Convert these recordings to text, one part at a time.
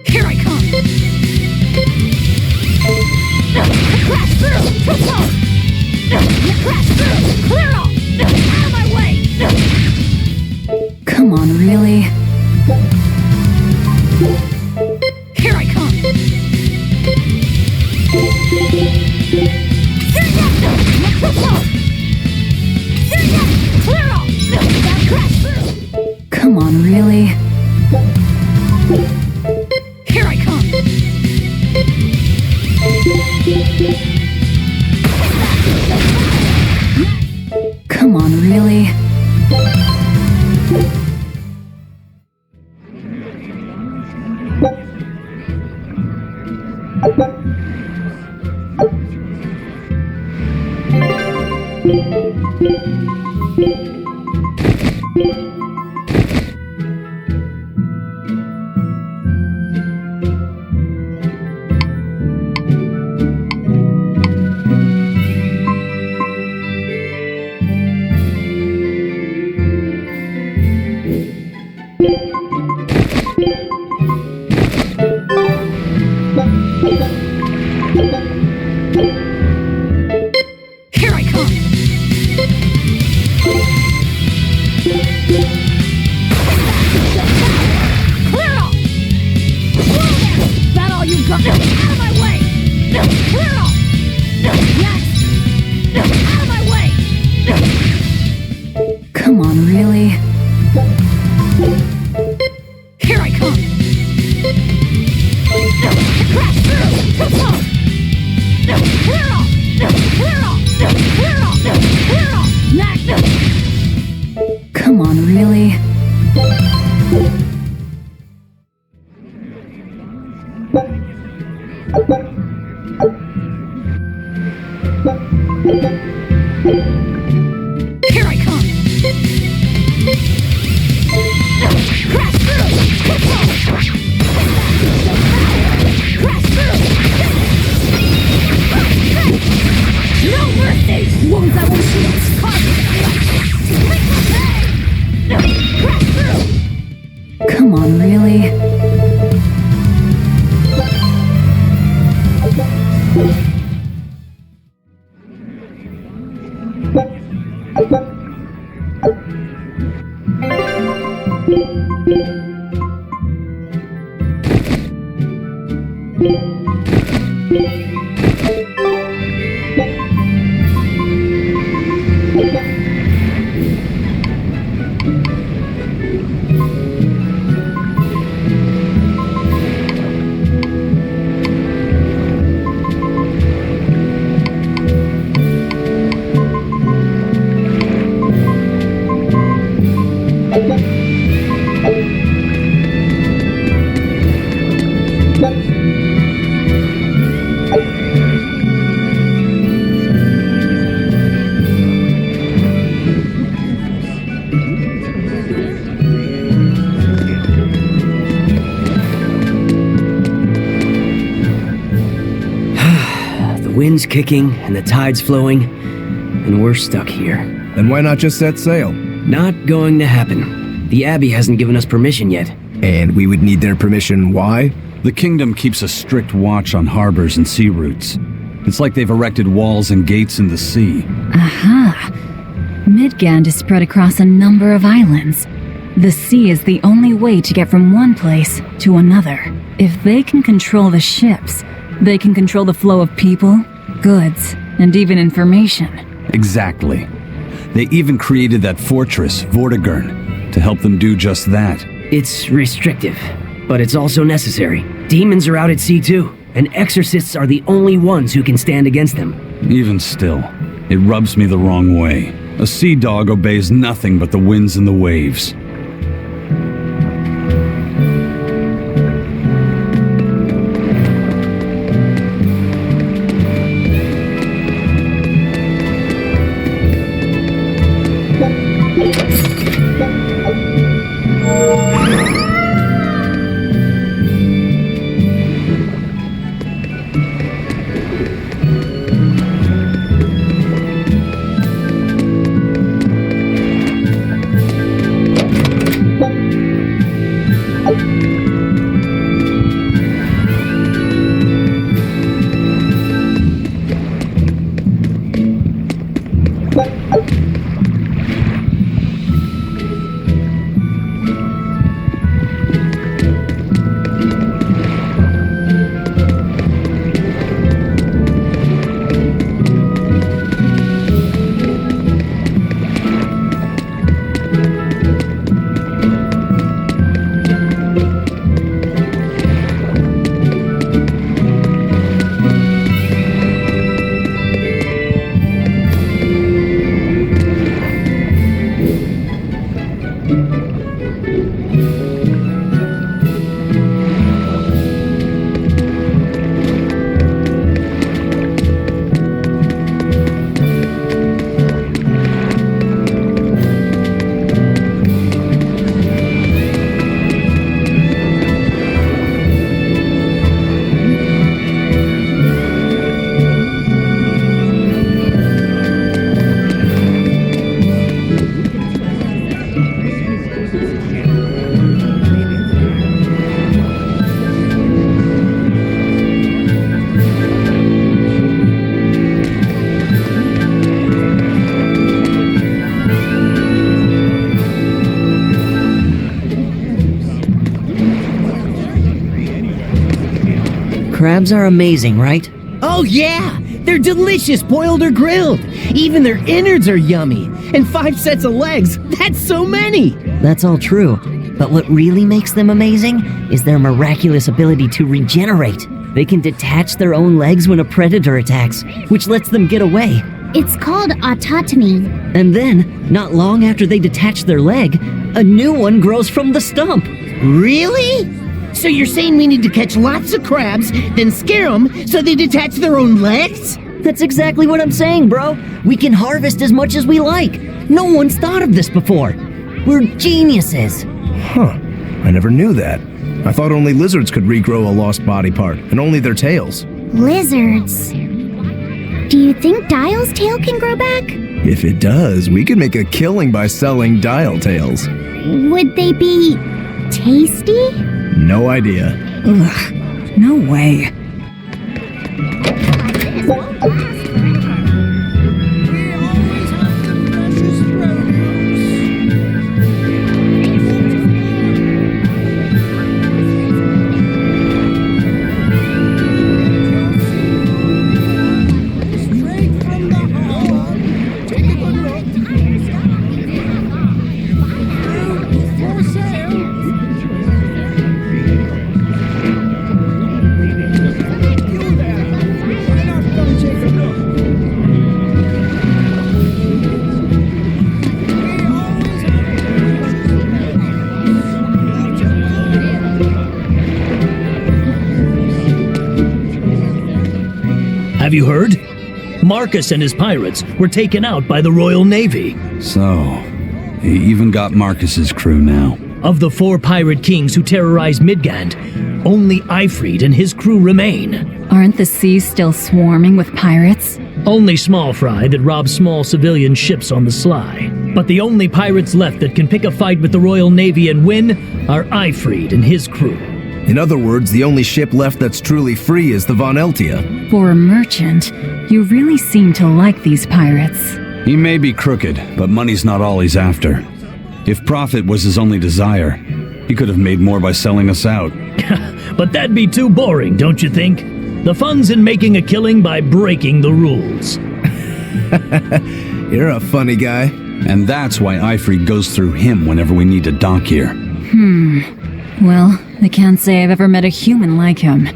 Here I come! Crash through! Crash through! Clear off! Out of my way! Come on, really? Here I come! Clear off! Crash through! Come on, really? Here I come! Come on, really? Here I come! Clear off! Whoa there! Is that all you've got? Out of my way! Clear off! Next! Out of my way! Come on, really? Here I come! Crash through! Clear off! Clear off! Clear off! Clear off! Next! Come on, really? Here I come! Crash through! Crash through! No mercy! Wounds that will shield! Crash through! Come on, really? Wind's kicking and the tide's flowing, and we're stuck here. Then why not just set sail? Not going to happen. The Abbey hasn't given us permission yet. And we would need their permission. Why? The kingdom keeps a strict watch on harbors and sea routes. It's like they've erected walls and gates in the sea. Aha! Midgand is spread across a number of islands. The sea is the only way to get from one place to another. If they can control the ships, they can control the flow of people, goods, and even information. Exactly. They even created that fortress, Vortigern, to help them do just that. It's restrictive, but it's also necessary. Demons are out at sea too, and exorcists are the only ones who can stand against them. Even still, it rubs me the wrong way. A sea dog obeys nothing but the winds and the waves. Crabs are amazing, right? Oh yeah! They're delicious boiled or grilled. Even their innards are yummy. And 5 sets of legs, that's so many! That's all true. But what really makes them amazing is their miraculous ability to regenerate. They can detach their own legs when a predator attacks, which lets them get away. It's called autotomy. And then, not long after they detach their leg, a new one grows from the stump. Really? So you're saying we need to catch lots of crabs, then scare them so they detach their own legs? That's exactly what I'm saying, bro. We can harvest as much as we like. No one's thought of this before. We're geniuses. Huh. I never knew that. I thought only lizards could regrow a lost body part, and only their tails. Lizards. Do you think Dial's tail can grow back? If it does, we could make a killing by selling dial tails. Would they be tasty? No idea. Ugh, no way. Have you heard? Marcus and his pirates were taken out by the Royal Navy. So, he even got Marcus's crew now. Of the 4 pirate kings who terrorized Midgand, only Ifrid and his crew remain. Aren't the seas still swarming with pirates? Only small fry that rob small civilian ships on the sly. But the only pirates left that can pick a fight with the Royal Navy and win are Ifrid and his crew. In other words, the only ship left that's truly free is the Von Eltia. For a merchant, you really seem to like these pirates. He may be crooked, but money's not all he's after. If profit was his only desire, he could have made more by selling us out. But that'd be too boring, don't you think? The fun's in making a killing by breaking the rules. You're a funny guy. And that's why Ifrid goes through him whenever we need to dock here. Well, I can't say I've ever met a human like him.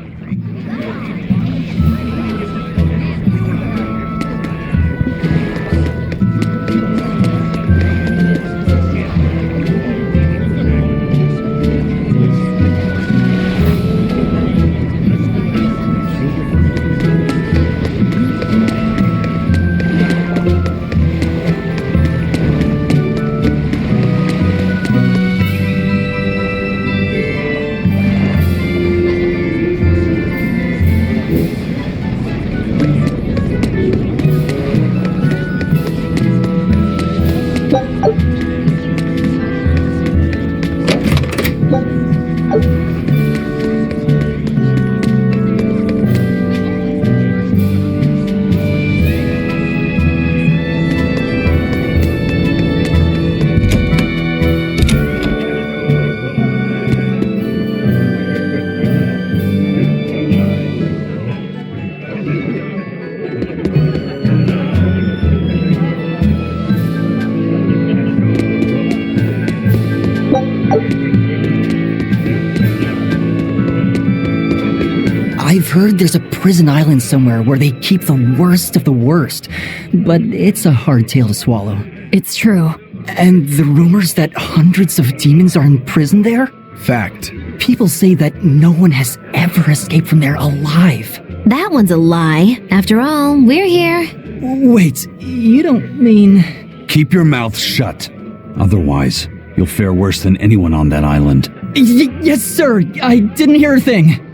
I've heard there's a prison island somewhere where they keep the worst of the worst, but it's a hard tale to swallow. It's true. And the rumors that hundreds of demons are in prison there? Fact. People say that no one has ever escaped from there alive. That one's a lie. After all, we're here. Wait, you don't mean... Keep your mouth shut. Otherwise, you'll fare worse than anyone on that island. Yes, sir. I didn't hear a thing.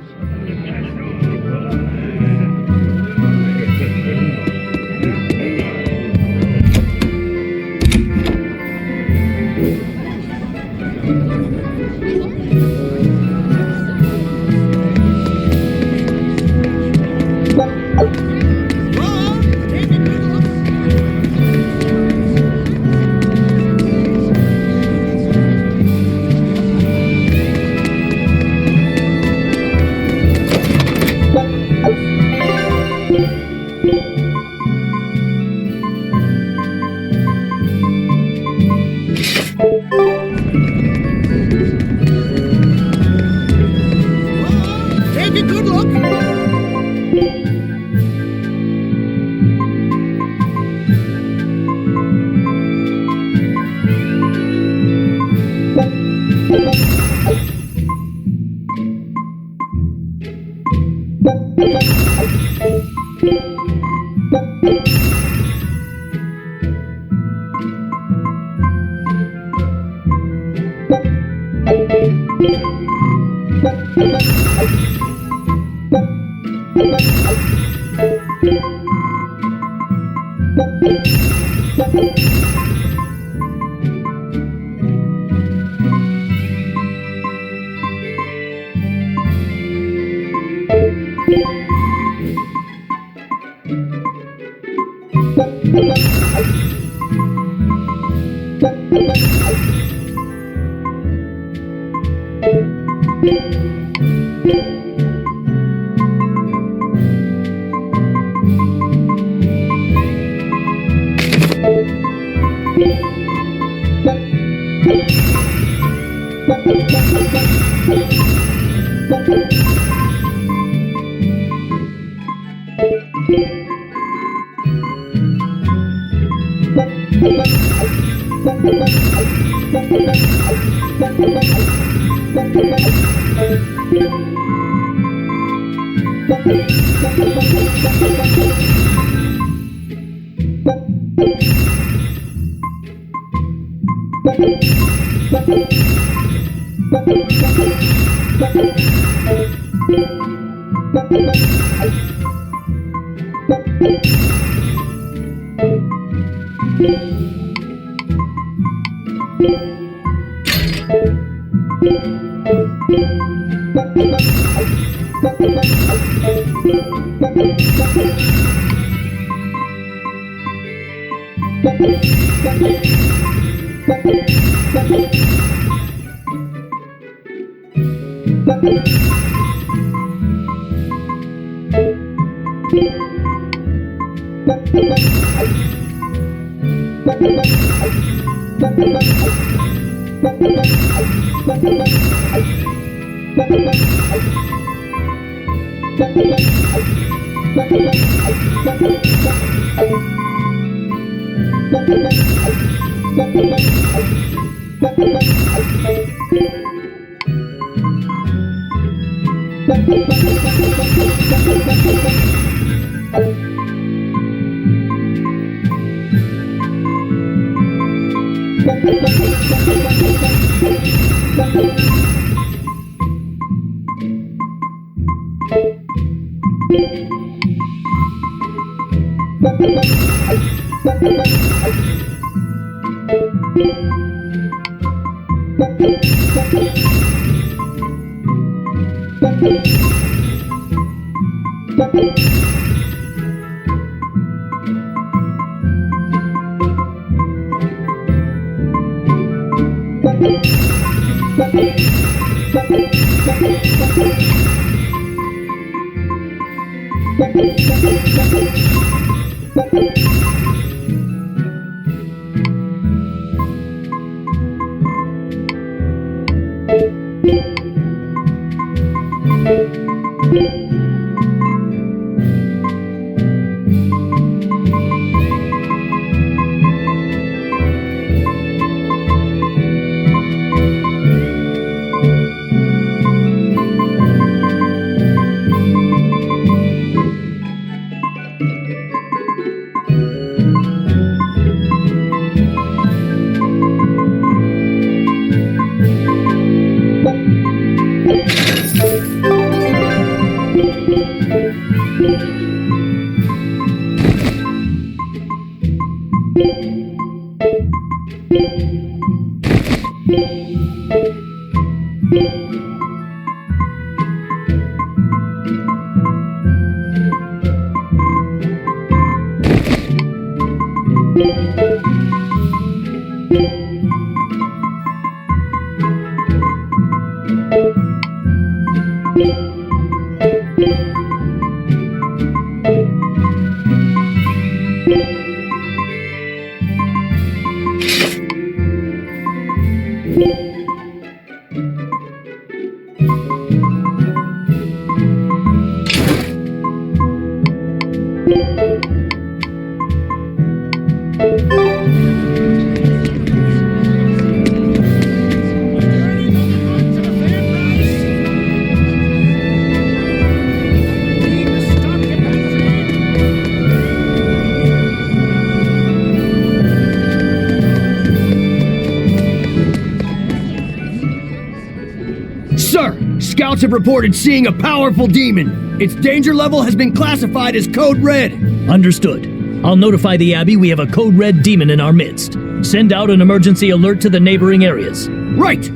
Sir, scouts have reported seeing a powerful demon. Its danger level has been classified as Code Red. Understood. I'll notify the Abbey we have a Code Red demon in our midst. Send out an emergency alert to the neighboring areas. Right!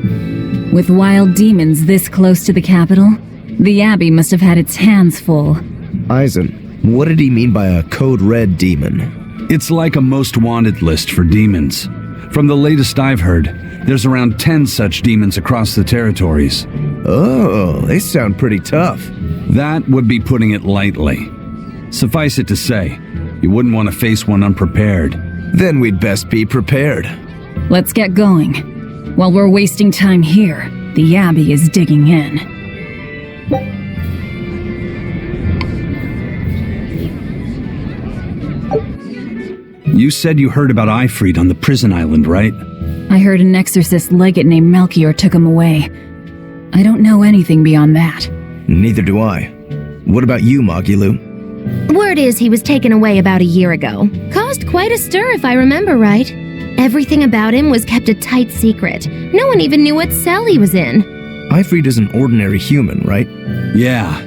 With wild demons this close to the capital, the Abbey must have had its hands full. Eisen, what did he mean by a Code Red demon? It's like a most wanted list for demons. From the latest I've heard, there's around 10 such demons across the territories. Oh, they sound pretty tough. That would be putting it lightly. Suffice it to say, you wouldn't want to face one unprepared. Then we'd best be prepared. Let's get going. While we're wasting time here, the Abbey is digging in. You said you heard about Ifrit on the prison island, right? I heard an exorcist legate named Melchior took him away. I don't know anything beyond that. Neither do I. What about you, Magilu? Word is he was taken away about a year ago. Caused quite a stir, if I remember right. Everything about him was kept a tight secret. No one even knew what cell he was in. Ifrit is an ordinary human, right? Yeah.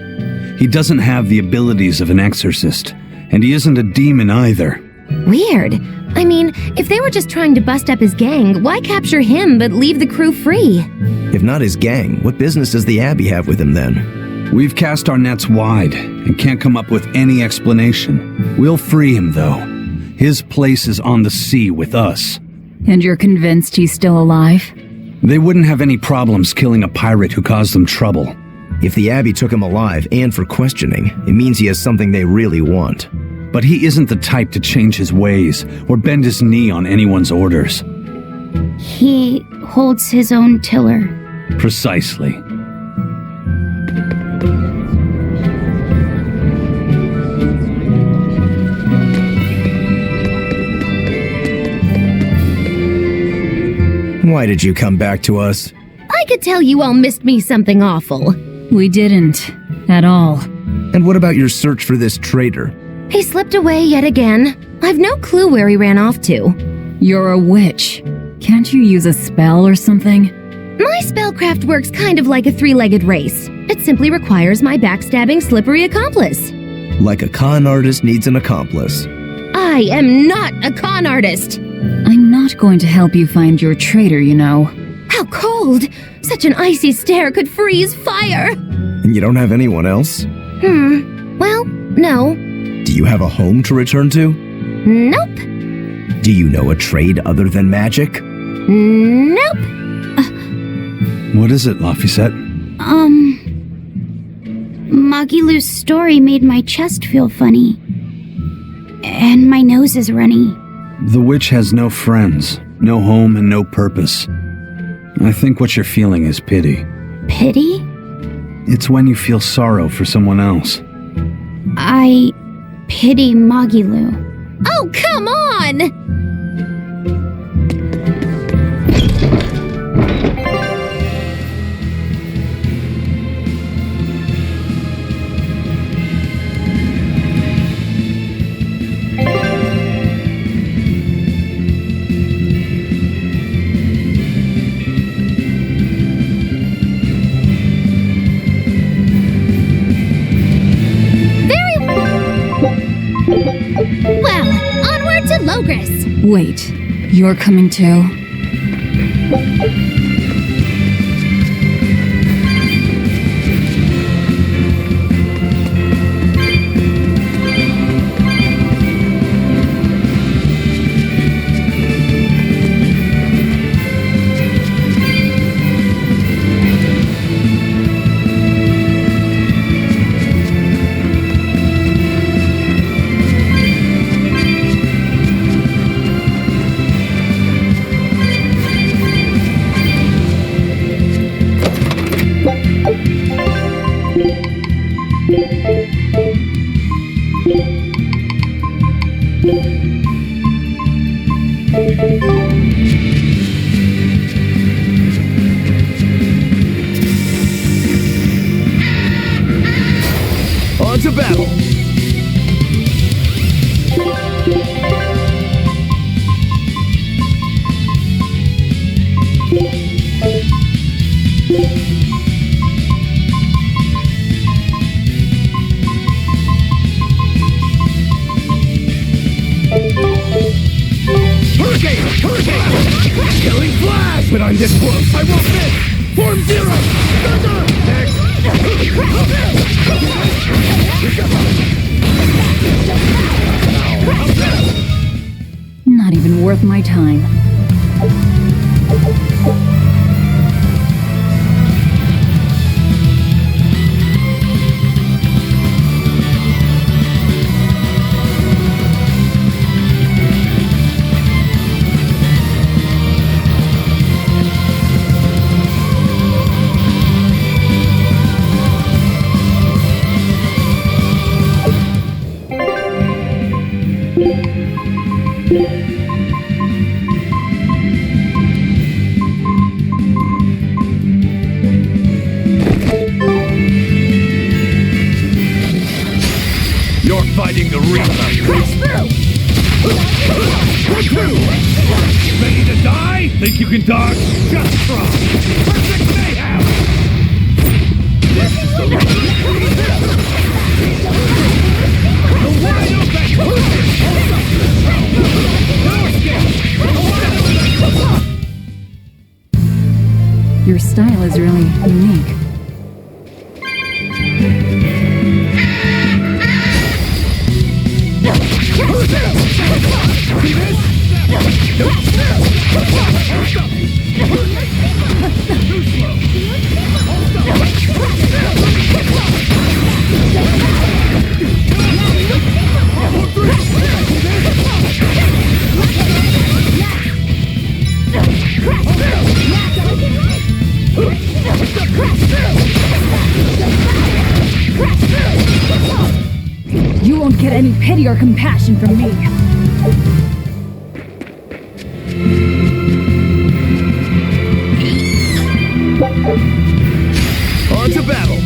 He doesn't have the abilities of an exorcist, and he isn't a demon either. Weird. I mean, if they were just trying to bust up his gang, why capture him but leave the crew free? If not his gang, what business does the Abbey have with him then? We've cast our nets wide and can't come up with any explanation. We'll free him, though. His place is on the sea with us. And you're convinced he's still alive? They wouldn't have any problems killing a pirate who caused them trouble. If the Abbey took him alive and for questioning, it means he has something they really want. But he isn't the type to change his ways or bend his knee on anyone's orders. He holds his own tiller. Precisely. Why did you come back to us? I could tell you all missed me something awful. We didn't. At all. And what about your search for this traitor? He slipped away yet again. I've no clue where he ran off to. You're a witch. Can't you use a spell or something? My spellcraft works kind of like a three-legged race. It simply requires my backstabbing, slippery accomplice. Like a con artist needs an accomplice. I am not a con artist. I'm not going to help you find your traitor, you know. How cold! Such an icy stare could freeze fire! And you don't have anyone else? Well, no. Do you have a home to return to? Nope. Do you know a trade other than magic? Nope. What is it, Laphicet? Magilu's story made my chest feel funny. And my nose is runny. The witch has no friends, no home, and no purpose. I think what you're feeling is pity. Pity? It's when you feel sorrow for someone else. I pity Magilu. Oh, come on! Well, onward to Logris. Wait, you're coming too? On to battle! but I'm this close. I won't miss. Form zero. Thunder. Next. Not even worth my time. You're fighting the Reaper. Ready to die? Think you can dodge? Just try. Perfect mayhem! This is the wide open! Your style is really unique. You won't get any pity or compassion from me. On to battle.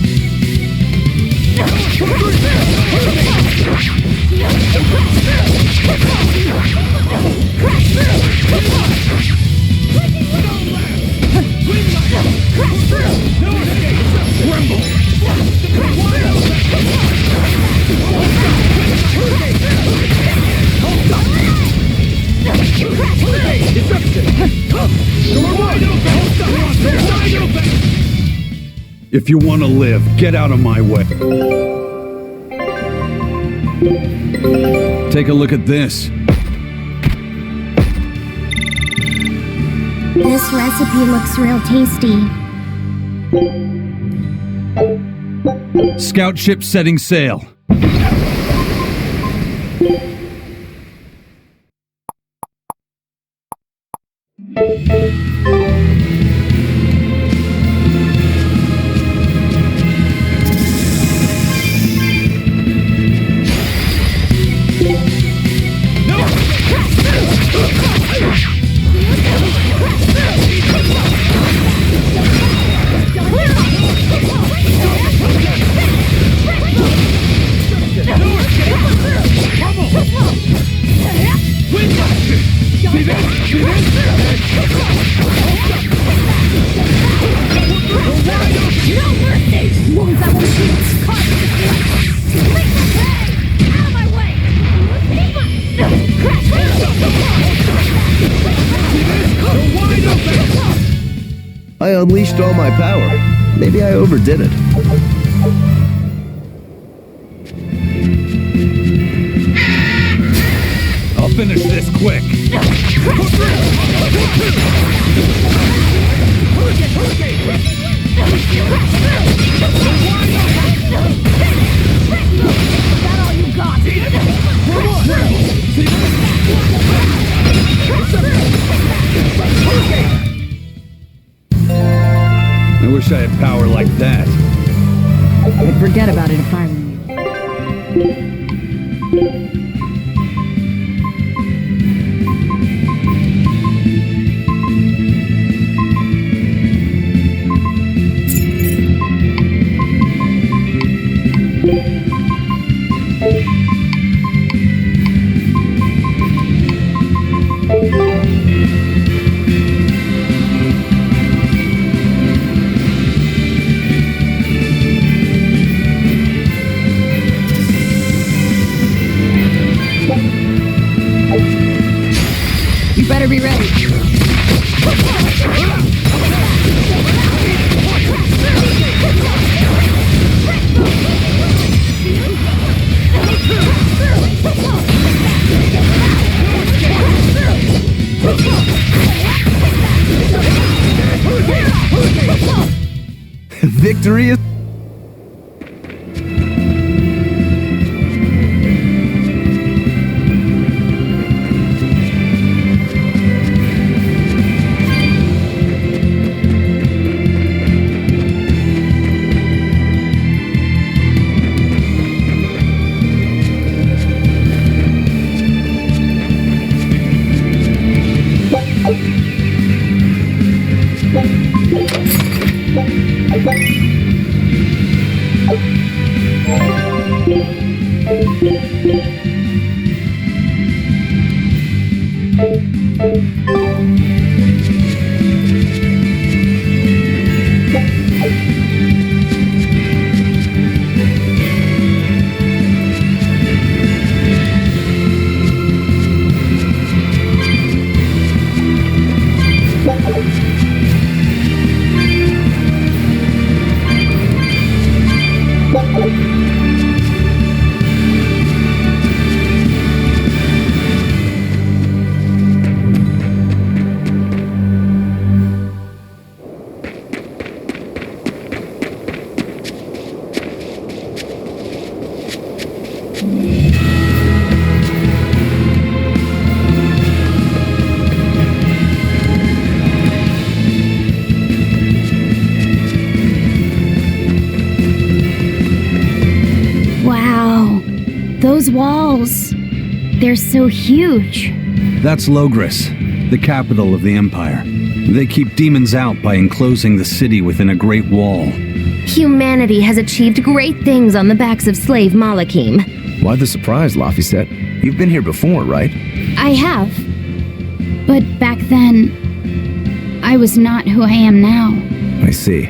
If you want to live, get out of my way. Take a look at this. This recipe looks real tasty. Scout ship setting sail. I unleashed all my power. Maybe I overdid it. I'll finish this quick. I wish I had power like that. I'd forget about it if I were you. Victory is... Wow. Those walls. They're so huge. That's Logris, the capital of the Empire. They keep demons out by enclosing the city within a great wall. Humanity has achieved great things on the backs of slave Malachim. Why the surprise, Laphicet? You've been here before, right? I have. But back then, I was not who I am now. I see.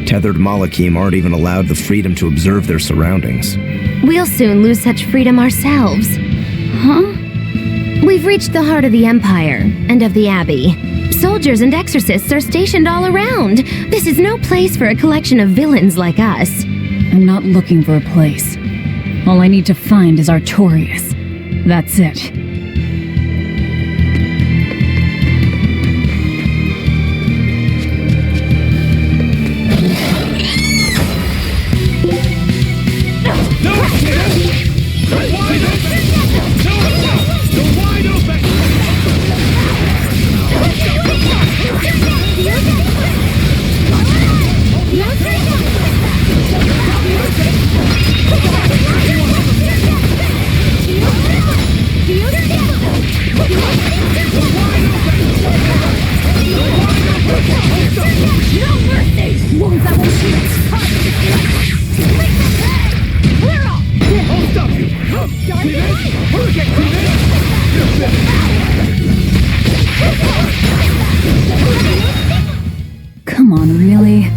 Tethered Malachim aren't even allowed the freedom to observe their surroundings. We'll soon lose such freedom ourselves. Huh? We've reached the heart of the Empire and of the Abbey. Soldiers and exorcists are stationed all around. This is no place for a collection of villains like us. I'm not looking for a place. All I need to find is Artorias. That's it. Come on, really?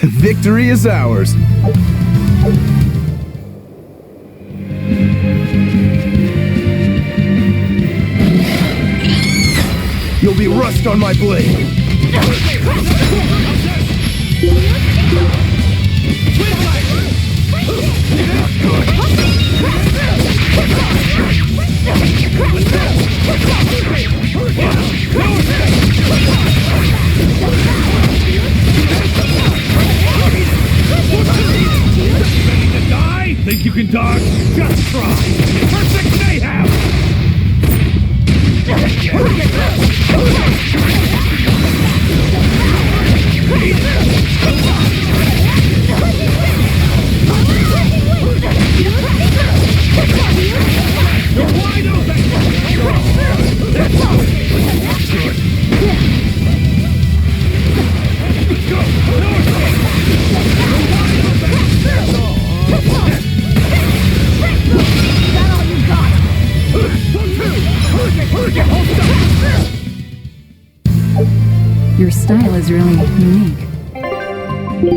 Victory is ours. You'll be rust on my blade. Think you can dodge? Just try! Perfect mayhem! You're wide open! Your style is really unique. Looks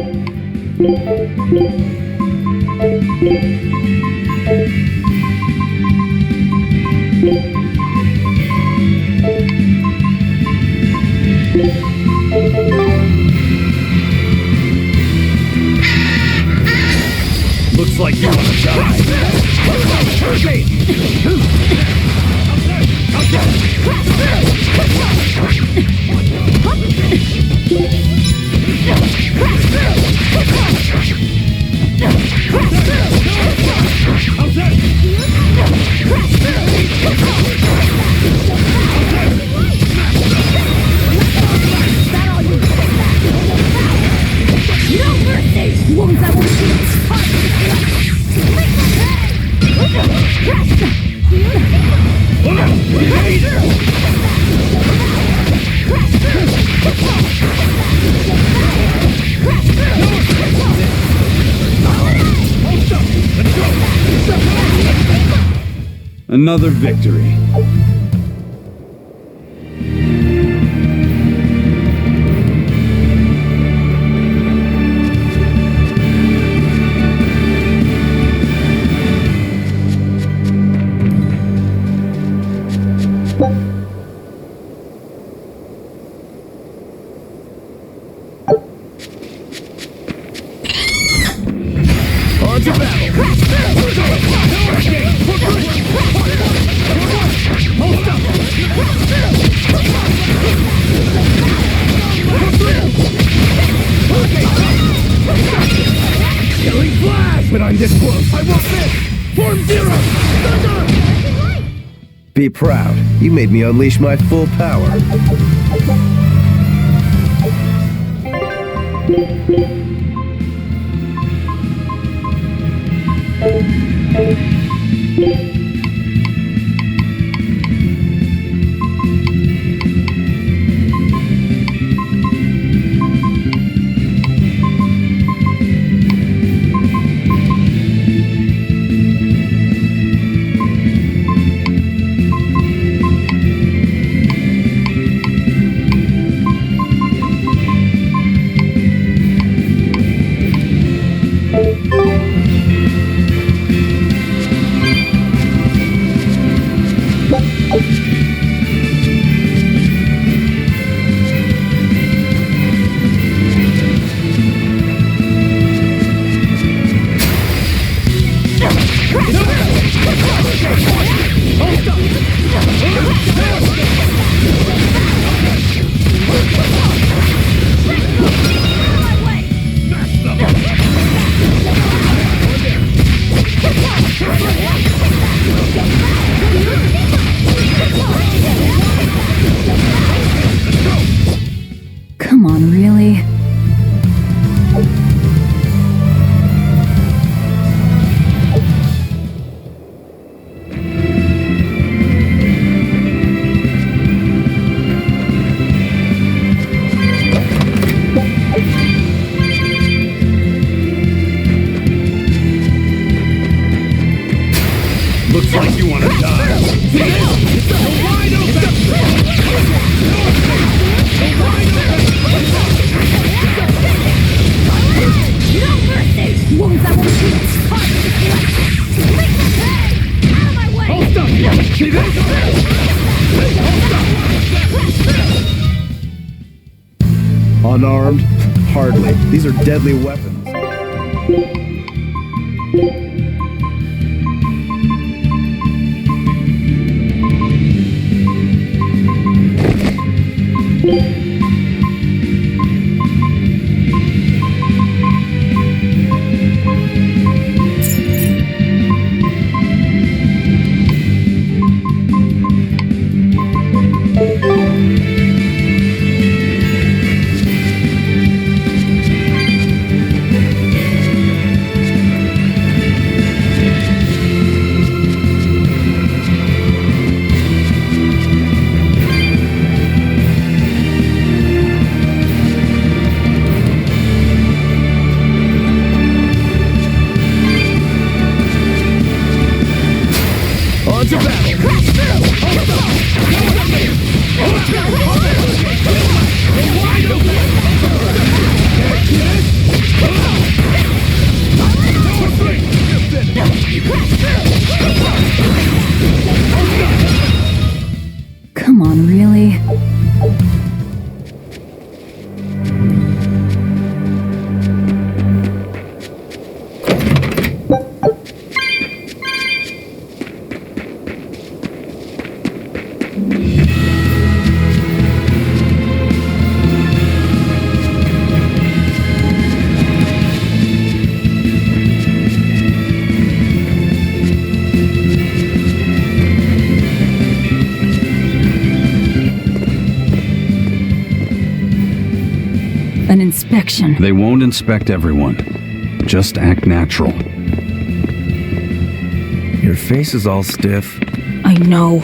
like you want to die. No mercy! Wounds I will shoot! Another victory. On to Killing flash! When I'm this close, I won't miss! Form zero! Thunder! Be proud. You made me unleash my full power. Come on, really? Looks like you want to die. You're wide open! No mercy! Wounds I will shoot! Out of my way! Hold up! See this? Unarmed? Hardly. These are deadly weapons. On to battle! Wide open! inspection. They won't inspect everyone. Just act natural. Your face is all stiff. I know.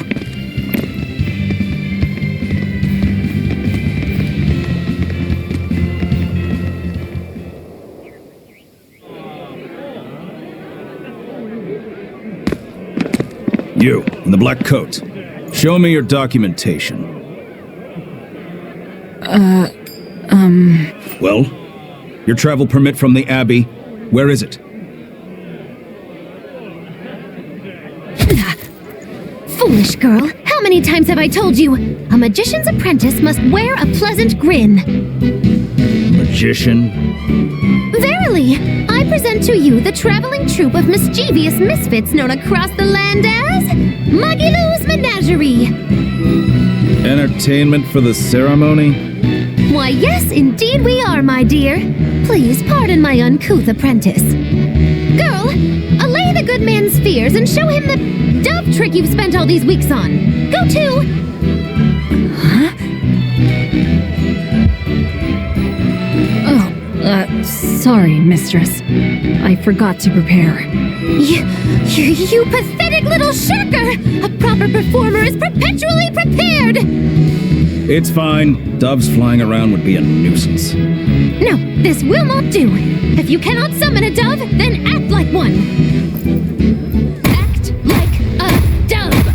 You, in the black coat. Show me your documentation. Well? Your travel permit from the Abbey, where is it? Foolish girl, how many times have I told you? A magician's apprentice must wear a pleasant grin. Magician? Verily, I present to you the traveling troupe of mischievous misfits known across the land as Magilou's Menagerie. Entertainment for the ceremony? Why, yes, indeed we are, my dear. Please pardon my uncouth apprentice. Girl, allay the good man's fears and show him the dove trick you've spent all these weeks on. Go to... Huh? Oh, sorry, mistress. I forgot to prepare. You pathetic little shirker! A proper performer is perpetually prepared! It's fine. Doves flying around would be a nuisance. No, this will not do. If you cannot summon a dove, then act like one. Act like a dove.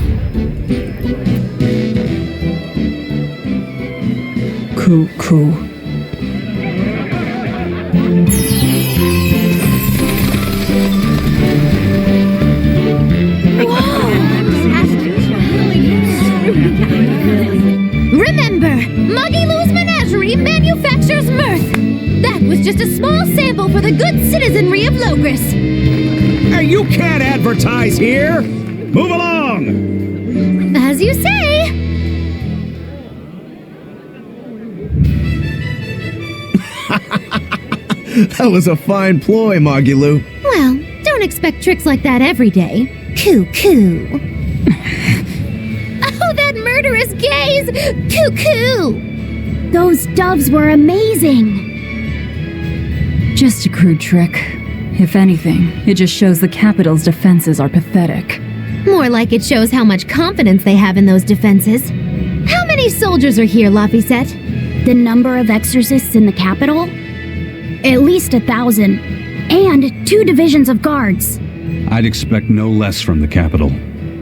Cool. Remember, Magilou's Menagerie manufactures mirth. That was just a small sample for the good citizenry of Logris. Hey, you can't advertise here! Move along! As you say. That was a fine ploy, Magilou. Well, don't expect tricks like that every day. Coo-coo. Oh, that murderous gaze! Coo-coo! Those doves were amazing. Just a crude trick. If anything, it just shows the capital's defenses are pathetic. More like it shows how much confidence they have in those defenses. How many soldiers are here, Laphicet? The number of exorcists in the capital? At least 1,000. And 2 divisions of guards. I'd expect no less from the capital.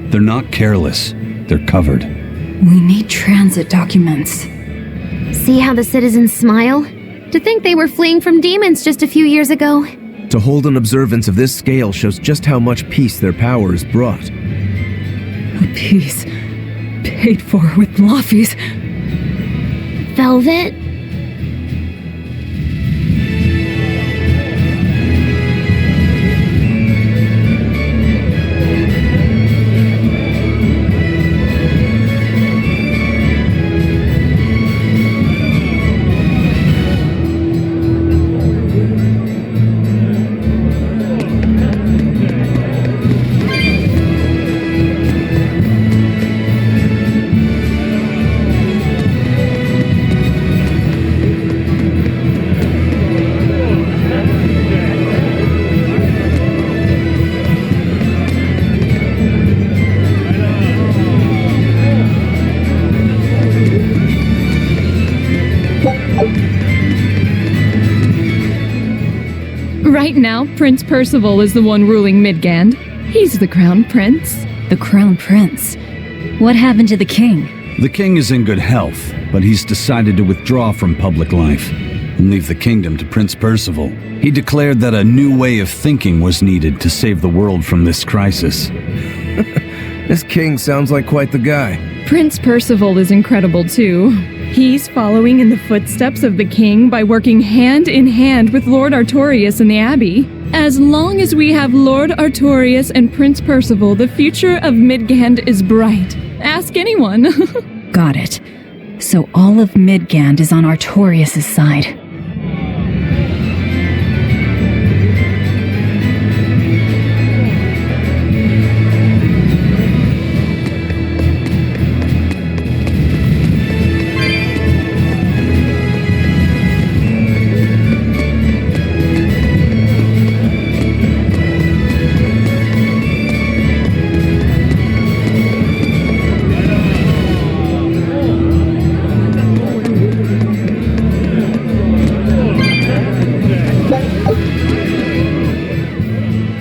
They're not careless. They're covered. We need transit documents. See how the citizens smile? To think they were fleeing from demons just a few years ago. To hold an observance of this scale shows just how much peace their power has brought. A piece paid for with Laffy's. Velvet? Right now, Prince Percival is the one ruling Midgand. He's the crown prince. The crown prince? What happened to the king? The king is in good health, but he's decided to withdraw from public life and leave the kingdom to Prince Percival. He declared that a new way of thinking was needed to save the world from this crisis. This king sounds like quite the guy. Prince Percival is incredible too. He's following in the footsteps of the king by working hand in hand with Lord Artorius and the Abbey. As long as we have Lord Artorius and Prince Percival, the future of Midgand is bright. Ask anyone. Got it. So all of Midgand is on Artorius' side.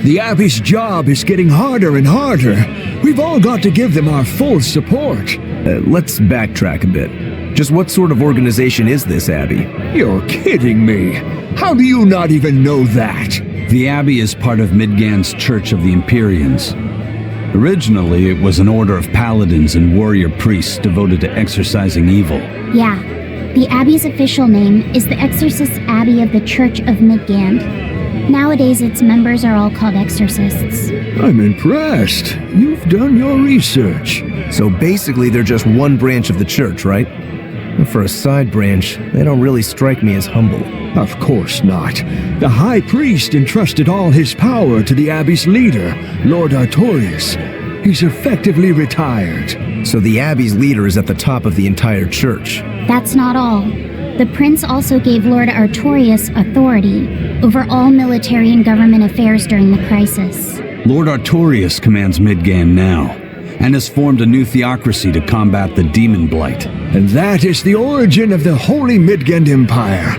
The Abbey's job is getting harder and harder. We've all got to give them our full support. Let's backtrack a bit. Just what sort of organization is this Abbey? You're kidding me. How do you not even know that? The Abbey is part of Midgand's Church of the Empyreans. Originally, it was an order of paladins and warrior priests devoted to exorcising evil. Yeah. The Abbey's official name is the Exorcist Abbey of the Church of Midgand. Nowadays, its members are all called exorcists. I'm impressed. You've done your research. So basically they're just one branch of the church, right? For a side branch, they don't really strike me as humble. Of course not. The High Priest entrusted all his power to the Abbey's leader, Lord Artorius. He's effectively retired. So the Abbey's leader is at the top of the entire church. That's not all. The prince also gave Lord Artorius authority over all military and government affairs during the crisis. Lord Artorius commands Midgand now, and has formed a new theocracy to combat the demon blight. And that is the origin of the Holy Midgand Empire.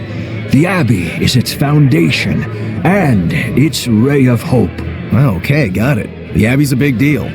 The Abbey is its foundation, and its ray of hope. Okay, got it. The Abbey's a big deal.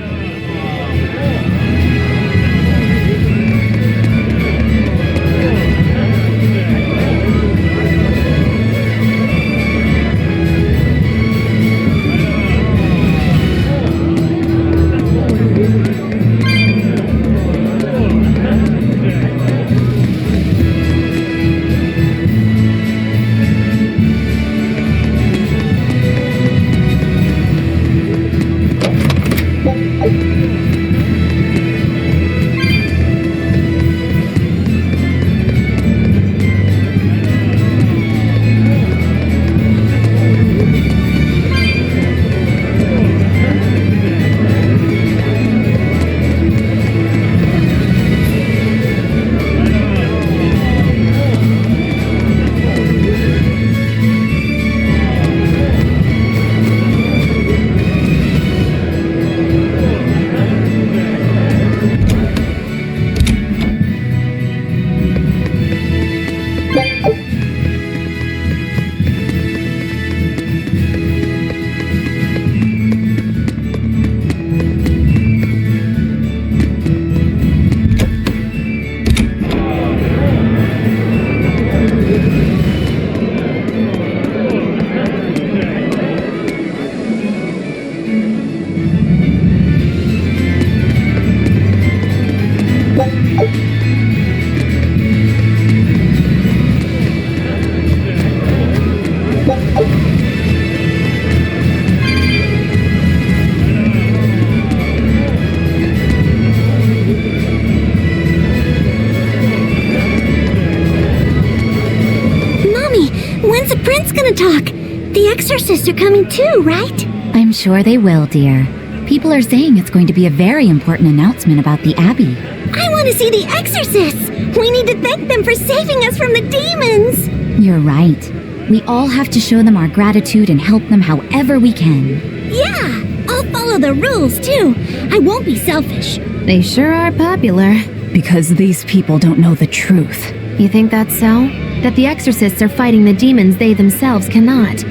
Talk. The exorcists are coming too, right? I'm sure they will, dear. People are saying it's going to be a very important announcement about the Abbey. I want to see the exorcists! We need to thank them for saving us from the demons! You're right. We all have to show them our gratitude and help them however we can. Yeah! I'll follow the rules, too. I won't be selfish. They sure are popular. Because these people don't know the truth. You think that's so? That the exorcists are fighting the demons they themselves cannot.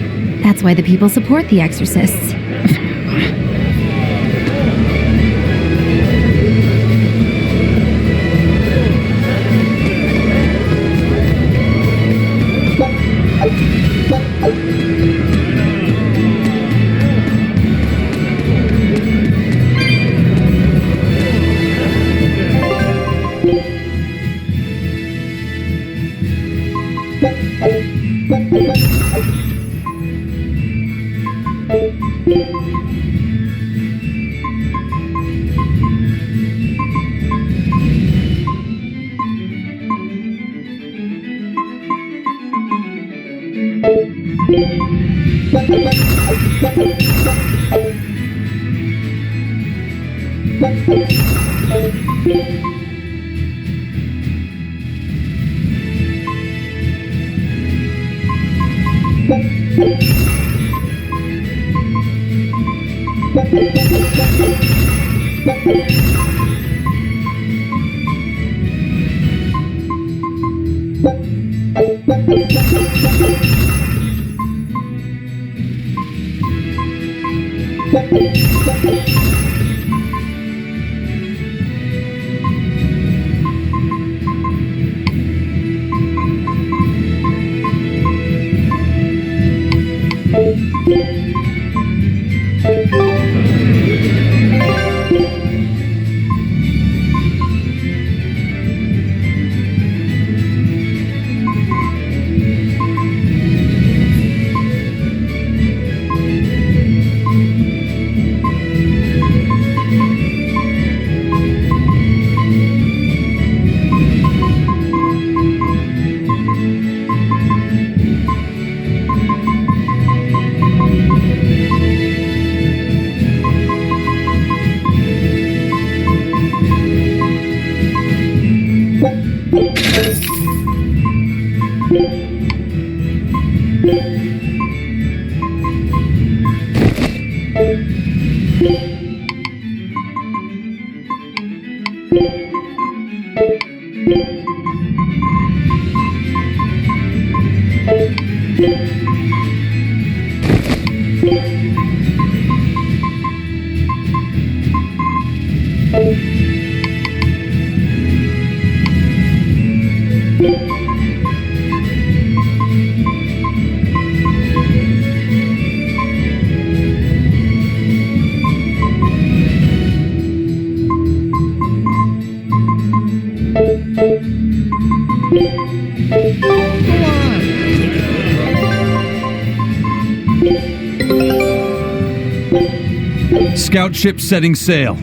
That's why the people support the exorcists. Scout ship setting sail.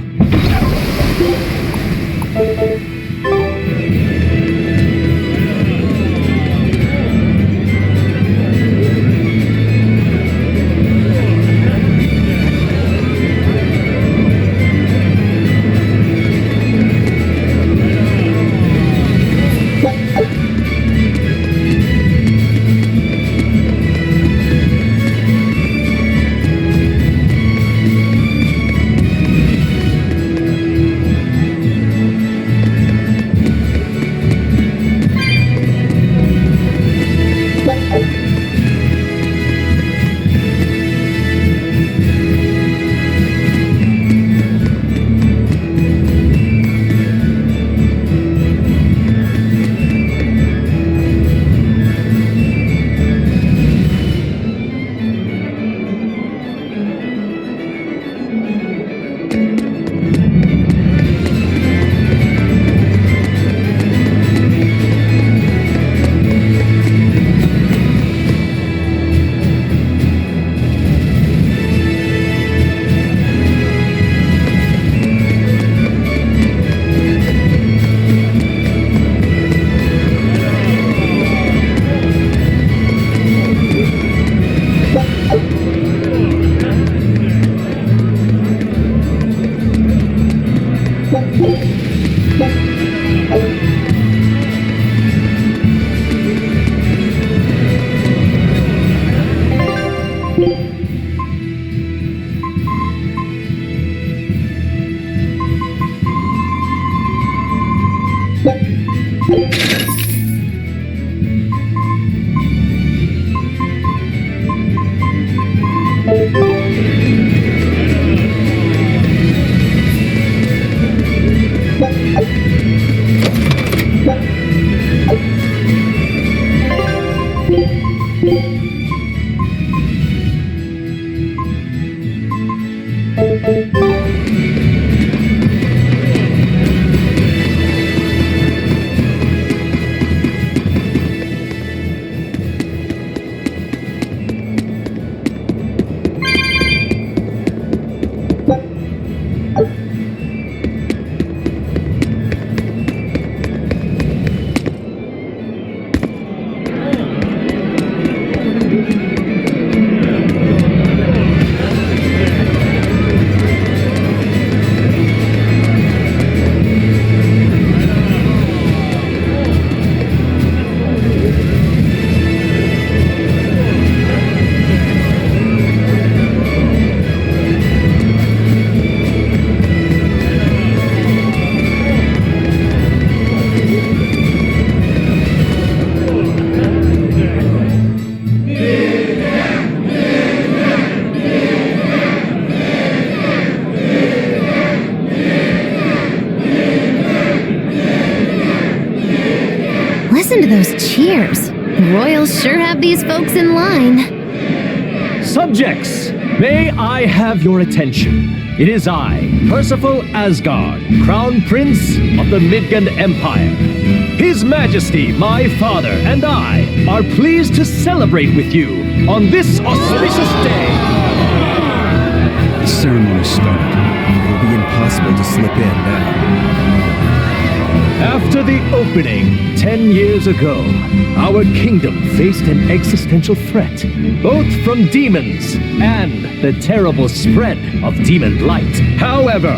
years. The Royals sure have these folks in line. Subjects, may I have your attention? It is I, Percival Asgard, Crown Prince of the Midgard Empire. His Majesty, my father, and I are pleased to celebrate with you on this auspicious day. The ceremony started. It will be impossible to slip in now. After the opening 10 years ago, our kingdom faced an existential threat, both from demons and the terrible spread of demon light. However,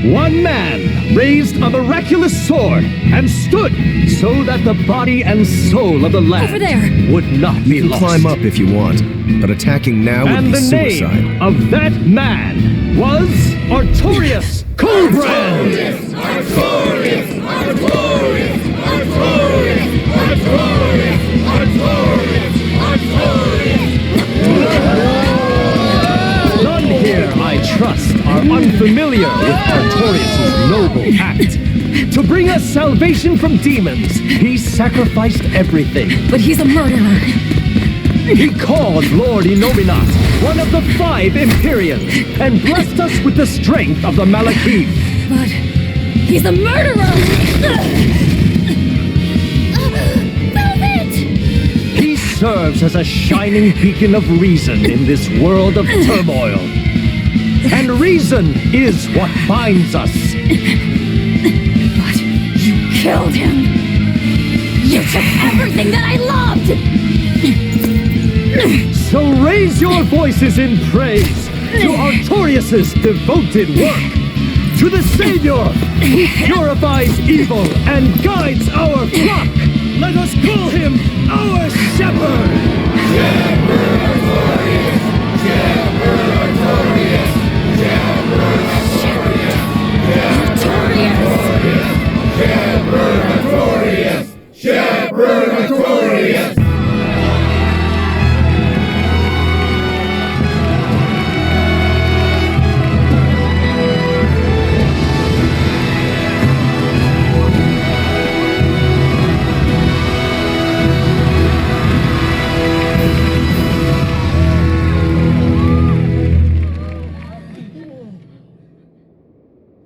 one man raised a miraculous sword and stood so that the body and soul of the land Over there. would not be You can lost. climb up if you want, but attacking now would And be the suicide. name of that man was Artorius Coldbrand! None here, I trust, are unfamiliar with Artorius' noble act. To bring us salvation from demons, he sacrificed everything. But he's a murderer. He called Lord Innominat, one of the 5 Empyreans, and blessed us with the strength of the Malachim. But he's a murderer! Velvet! He serves as a shining beacon of reason in this world of turmoil. And reason is what binds us. But you killed him! You took everything that I loved! So raise your voices in praise to Artorius' devoted work, to the Savior who purifies evil and guides our flock. Let us call him our Shepherd! Shepherd Artorius! Shepherd Artorius! Shepherd Artorius! Shepherd Artorius! Shepherd Artorius!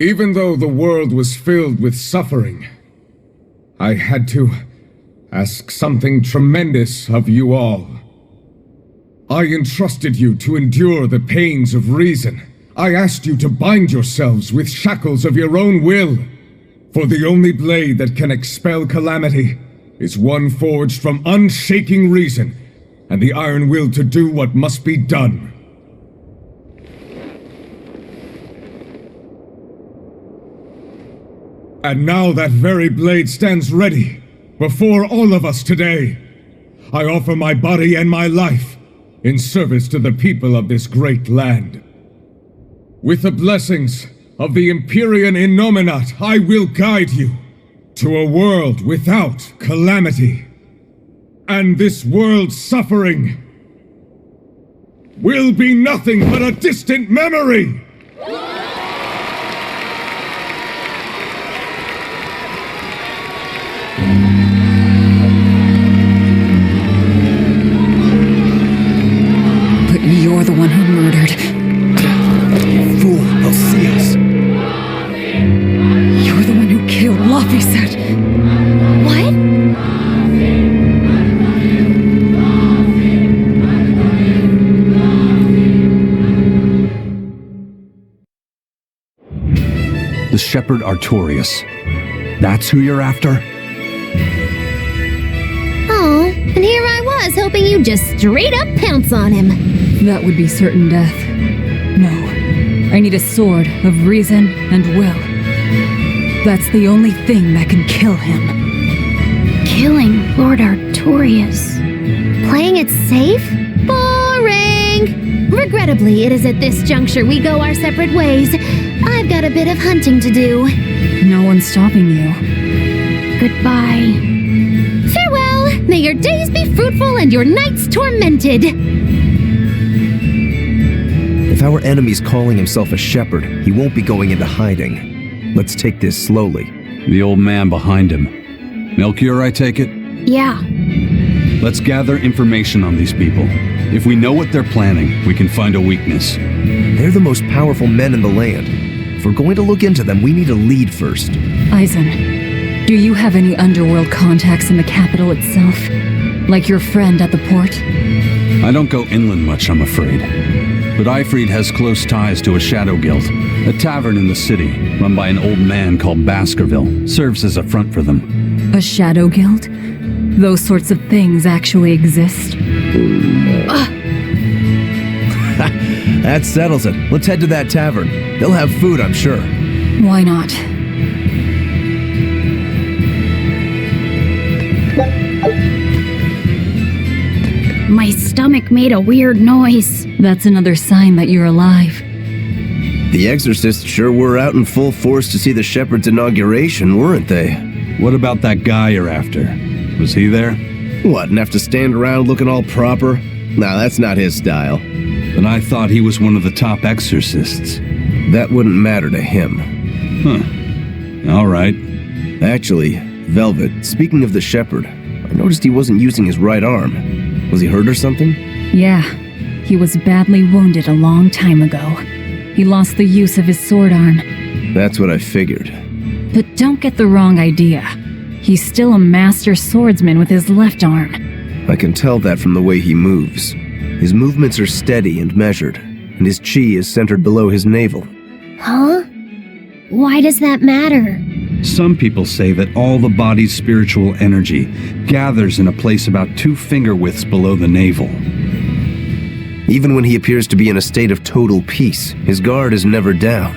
Even though the world was filled with suffering, I had to ask something tremendous of you all. I entrusted you to endure the pains of reason. I asked you to bind yourselves with shackles of your own will. For the only blade that can expel calamity is one forged from unshaking reason and the iron will to do what must be done. And now that very blade stands ready before all of us today. I offer my body and my life in service to the people of this great land. With the blessings of the Empyrean Innominat, I will guide you to a world without calamity. And this world's suffering will be nothing but a distant memory! You're the one who murdered. Fool, they'll see us. You're the one who killed Laphicet. What? The Shepherd Artorius. That's who you're after? Oh, and here I was hoping you'd just straight up pounce on him. That would be certain death. No. I need a sword of reason and will. That's the only thing that can kill him. Killing Lord Artorius. Playing it safe? Boring! Regrettably, it is at this juncture we go our separate ways. I've got a bit of hunting to do. No one's stopping you. Goodbye. Farewell! May your days be fruitful and your nights tormented! If our enemy's calling himself a shepherd, he won't be going into hiding. Let's take this slowly. The old man behind him. Melchior, I take it? Yeah. Let's gather information on these people. If we know what they're planning, we can find a weakness. They're the most powerful men in the land. If we're going to look into them, we need a lead first. Eisen, do you have any underworld contacts in the capital itself? Like your friend at the port? I don't go inland much, I'm afraid. But Eifried has close ties to a shadow guild. A tavern in the city, run by an old man called Baskerville, serves as a front for them. A shadow guild? Those sorts of things actually exist? That settles it. Let's head to that tavern. They'll have food, I'm sure. Why not? My stomach made a weird noise. That's another sign that you're alive. The exorcists sure were out in full force to see the shepherd's inauguration, weren't they? What about that guy you're after? Was he there? What, and have to stand around looking all proper? Nah, that's not his style. Then I thought he was one of the top exorcists. That wouldn't matter to him. Huh. All right. Actually, Velvet, speaking of the shepherd, I noticed he wasn't using his right arm. Was he hurt or something? Yeah, he was badly wounded a long time ago. He lost the use of his sword arm. That's what I figured. But don't get the wrong idea. He's still a master swordsman with his left arm. I can tell that from the way he moves. His movements are steady and measured, and his chi is centered below his navel. Huh? Why does that matter? Some people say that all the body's spiritual energy gathers in a place about 2 finger widths below the navel. Even when he appears to be in a state of total peace, his guard is never down.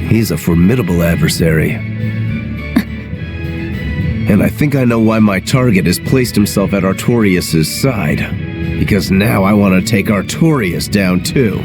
He's a formidable adversary. And I think I know why my target has placed himself at Artorias' side. Because now I want to take Artorias down too.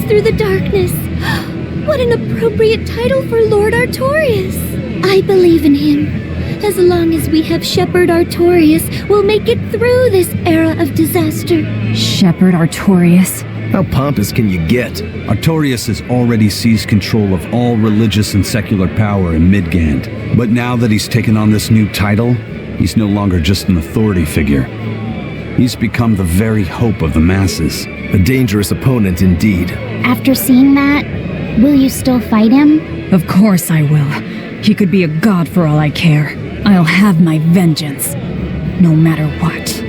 Through the darkness. What an appropriate title for Lord Artorias. I believe in him. As long as we have Shepherd Artorias, we'll make it through this era of disaster. Shepherd Artorias? How pompous can you get? Artorias has already seized control of all religious and secular power in Midgand. But now that he's taken on this new title, he's no longer just an authority figure. He's become the very hope of the masses. A dangerous opponent indeed. After seeing that, will you still fight him? Of course I will. He could be a god for all I care. I'll have my vengeance. No matter what.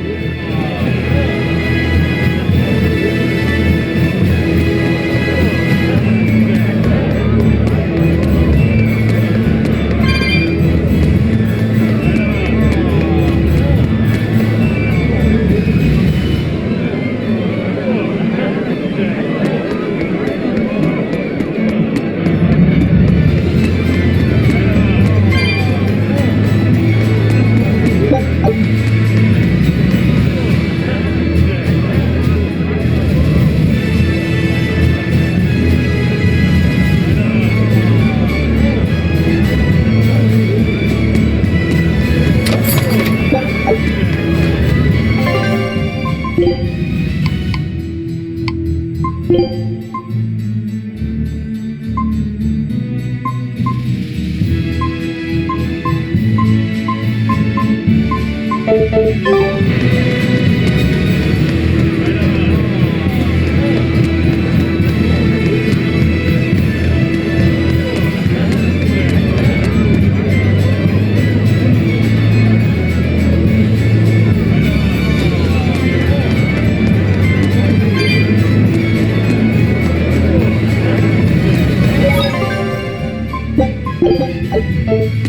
you.